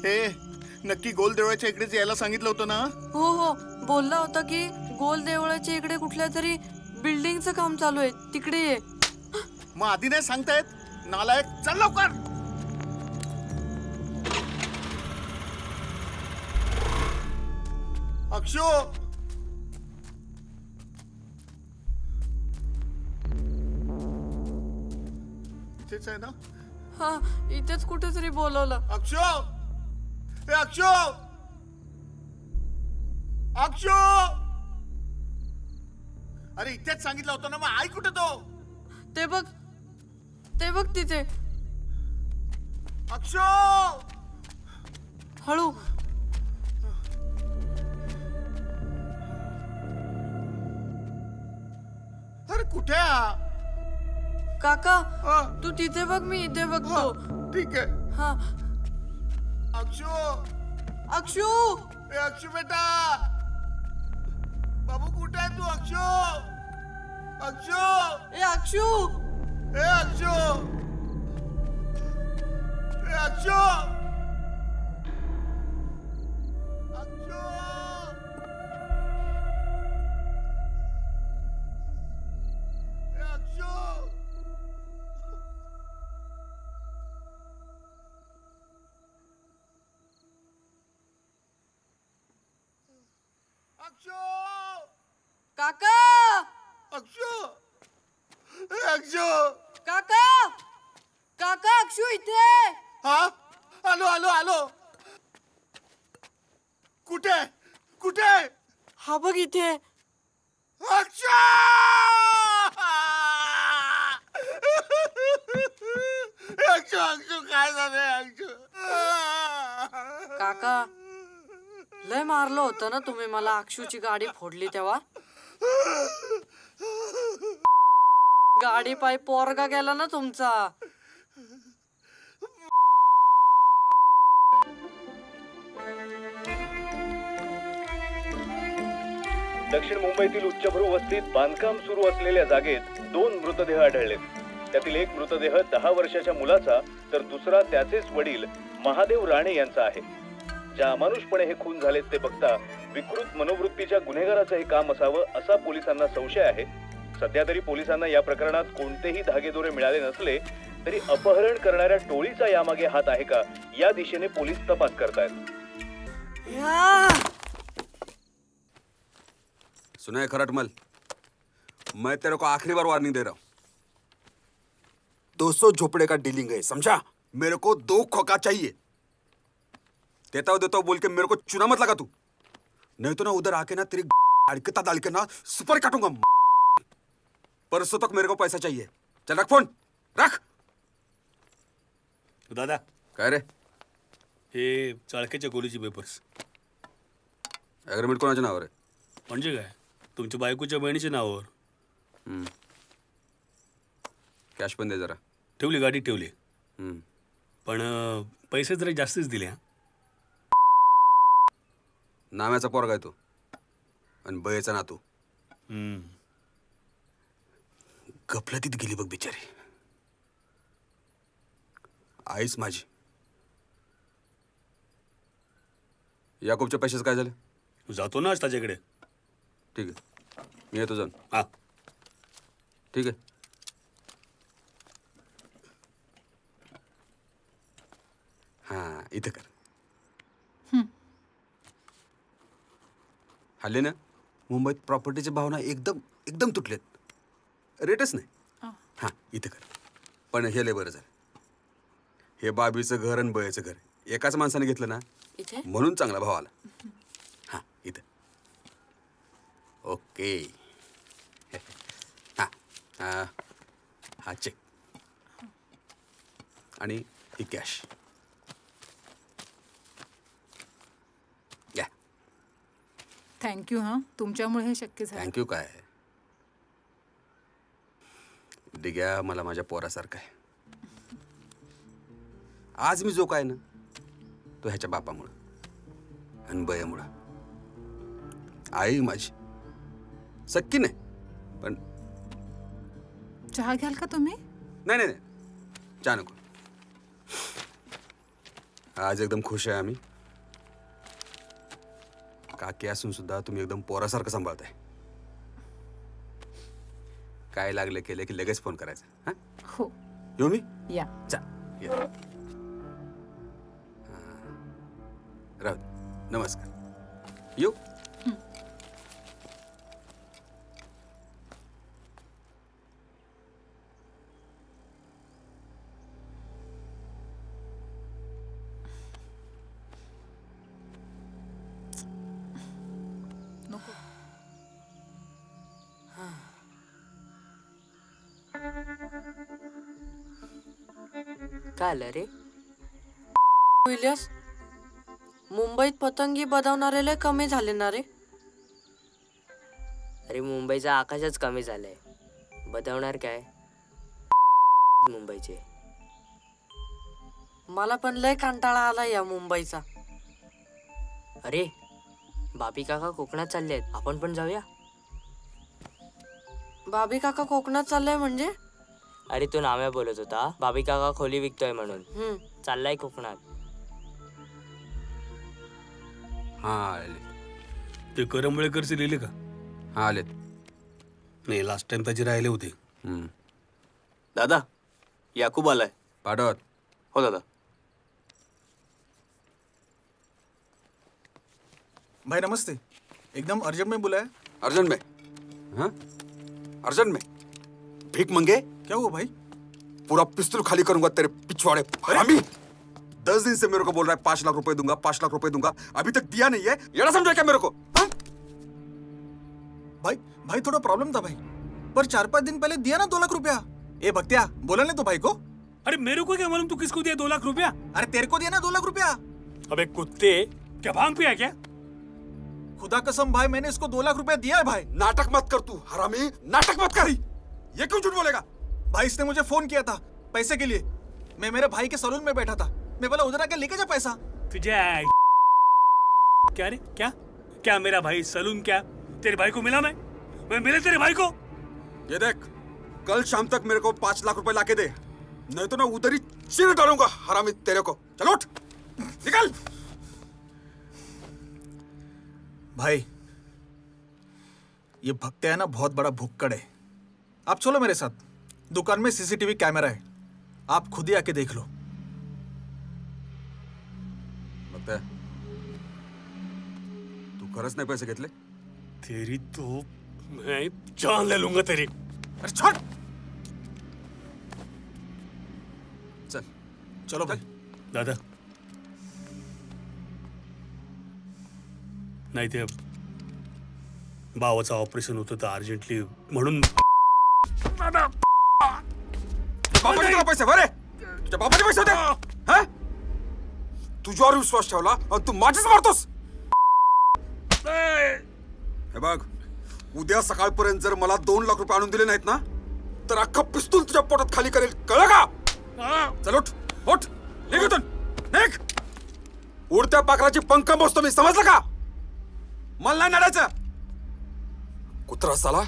हे नक्की गोल देवळाच्या इकडेच यायला सांगितलं होतं ना? हो हो, बोलला होता की गोल देवळाच्या इकडे कुठल्या तरी बिल्डिंगचं काम चालू आहे, तिकडे ये. मग आधी नाही सांगतायत? नालायक, चल लवकर. अक्षो, इथेच आहे ना? हा, इथेच कुठेतरी बोलवलं. अक्षो, हे अक्षो, अक्षो. अरे इथेच सांगितलं होतं ना, मग आई कुठे तो? ते बघ तिथे. अक्षो, हळू. अरे कुठे आहे? काका, तू तिथे बघ, मी इथे बघतो. ठीक आहे. हा. अक्षू, अक्षू, ए अक्षू बेटा, बाबू कुठे आहे तू? अक्षू, अक्षू, ए अक्षू, ए अक्षू, ए अक्षू, अक्षू, ए अक्षू. अक्षू, काका, अक्षू, अक्षू. काका, काका, अक्षू इथे. हा, आलो आलो आलो. कुठे कुठे? हा बघ इथे. अक्षू, अक्षू, अक्षू काय झालंय? अक्षू. काका, लय मारलं होतं ना तुम्ही मला अक्षूची गाडी फोडली तेव्हा. गाडी पायी पोरगा गेला ना तुमचा. दक्षिण मुंबईतील उच्चभ्रू वस्तीत बांधकाम सुरू असलेल्या जागेत 2 मृतदेह आढळलेत. त्यातील एक मृतदेह 10 वर्षाच्या मुलाचा तर दुसरा त्याचेच वडील महादेव राणे यांचा आहे. ज्या अमानुषपणे हे खून झालेत ते बघता विकृत मनोवृत्तीच्या गुन्हेगाराचं हे काम असावं असा पोलिसांना संशय आहे. सध्या तरी पोलिसांना या प्रकरणात कोणतेही धागेदोरे मिळाले नसले तरी अपहरण करणाऱ्या टोळीचा यामागे हात आहे का या दिशेने पोलीस तपास करतायत. सुनाए खरटमल, मैं तेरे को आखिरी बार वार्निंग दे रहा हूं. 200 झोपड़े का डीलिंग है, समझा? मेरे को 2 खोखा चाहिए. देता हूं बोल के मेरे को चुना मत लगा तू, नहीं तो ना उधर आके ना तेरी अड़कता डाल के ना सुपर काटूंगा. परसों तक मेरे को पैसा चाहिए. चल रख फोन, रख. दादा, काय रे? हे चाळकेच्या गोलीचे पेपर्स. ॲग्रीमेंट कोणाच्या नावावर आहे? म्हणजे काय? तुमच्या बायकोच्या बहिणीच्या नावावर. कॅश पण दे जरा. ठेवली, गाडी ठेवली. पण पैसे जरा जास्तच दिले. नाम्याचा पोरगा आहे तो आणि बयेचा नातू. गफलतीत गेली बघ बिचारी. आईच माझी. याकोबच्या पैशाचं काय झालं? जातो ना आज त्याच्याकडे. ठीक आहे, मी येतो जाऊन. हा, ठीक आहे. हा, इथं कर. हल्ली ना मुंबईत प्रॉपर्टीचे भाव ना एकदम एकदम तुटलेत. रेटच नाही. हा, इथं कर. पण हे लय बरं झालं. हे बाबीचं घर आणि बयचं घर एकाच माणसाने घेतलं ना, म्हणून चांगला भाव आला. हा, इथं. ओके. हा हा हा, चेक आणि ही कॅश. थँक्यू. हां, तुमच्यामुळे हे शक्य झालं. थँक्यू काय? डिग्या मला माझ्या पोरासारखा आहे. आज मी जो काय ना तो ह्याच्या बापामुळं आणि बयामुळं. आई माझी सक्की नाही, पण चहा घ्याल का तुम्ही? नाही नाही, चहा नको. आज एकदम खुश आहे आम्ही. काकी असून सुद्धा तुम्ही एकदम पोरासारखं सांभाळताय. काय लागले केले की लगेच फोन करायचा. हा हो येऊ मी. या. चल ये. राहू दे. नमस्कार. येऊ. नको. काय आलं रे? इलियास, मुंबईत पतंगी बनवणारे कमी झाले ना रे. अरे मुंबईचं आकाशच कमी झालंय. बदवणार काय मुंबईचे. मला पण लय कंटाळा आला या मुंबईचा. अरे बाबी काका कोकणात चालले आहेत, आपण पण जाऊया. बाबी काका कोकणात चाललाय म्हणजे? अरे तो नाम्या बोलत होता बाबी काका खोली विकतोय म्हणून. चाललाय कोकणात. हा आले. ते करंबळेकरचे लिहिले का? हा आलेत. नाही, लास्ट टाइम त्याचे राहिले होते. दादा याकूब आलाय. पाठवत. हो दादा. भाई नमस्ते. एकदम अर्जेंट में बुलाया. अर्जेंट में? हाँ अर्जेंट में? भीख मंगे? क्या हुआ भाई? पूरा पिस्तौल खाली करूंगा तेरे पिछवाड़े हरामी. 10 दिन से मेरे को बोल रहा है 5 लाख रुपए दूंगा, 5 लाख रुपए दूंगा, अभी तक दिया नहीं है. ये समझा क्या मेरे को? हाँ? भाई थोड़ा प्रॉब्लम था भाई, पर 4-5 दिन पहले दिया ना 2 लाख रुपया. ए भक्तिया बोला नहीं तो भाई को. अरे मेरे को क्या मालूम तू किसको दिया 2 लाख रुपया? अरे तेरे को दिया ना 2 लाख रुपया. अबे कुत्ते, क्या भांग पिया क्या? खुदा कसम भाई मैंने इसको 2 लाख रुपया दिया है भाई. नाटक मत कर तू हरामी, नाटक मत कर. ये क्यों झूठ बोलेगा? भाई इसने मुझे फोन किया था पैसे के लिए. मैं मेरे भाई के सलून में बैठा था. मैं बोला उधर आके लेके जा पैसा. तुझे क्या रे? क्या क्या मेरा भाई सलून क्या तेरे भाई को मिला? मैं मिले तेरे भाई को? ये देख, कल शाम तक मेरे को 5 लाख रुपए लाके दे, नहीं तो ना उधर ही चीर डालूंगा हरामी तेरे को. चलो उठ, निकल. भाई ये भक्तिया है ना बहुत बड़ा भुक्कड़ है. आप चलो मेरे साथ. दुकान में सीसीटीवी कैमरा है, आप खुद ही आके देख लो. बघताय, तू खरंच नाही पैसे घेतले? तेरी तो मैं जान ले लूंगा तेरी. अरे छोड़. चल चलो भाई. दादा नाही, ते भावाचं ऑपरेशन होतं तर अर्जंटली म्हणून. बापाने तुला पैसे भरे? तुझ्या बापाने पैसे होते? हा? तुझ्यावर विश्वास ठेवला आणि तू माझीच मारतोस. हे बघ, उद्या सकाळपर्यंत जर मला 2 लाख रुपये आणून दिले नाहीत ना, तर अख्खा पिस्तूल तुझ्या पोटात खाली करेल, कळलं का? चल उठ, उठ, निघ इथून, निघ. उडत्या पाखराची पंख मोजतो मी, समजलं का? मला नाही नडायचं. कुत्रा साला.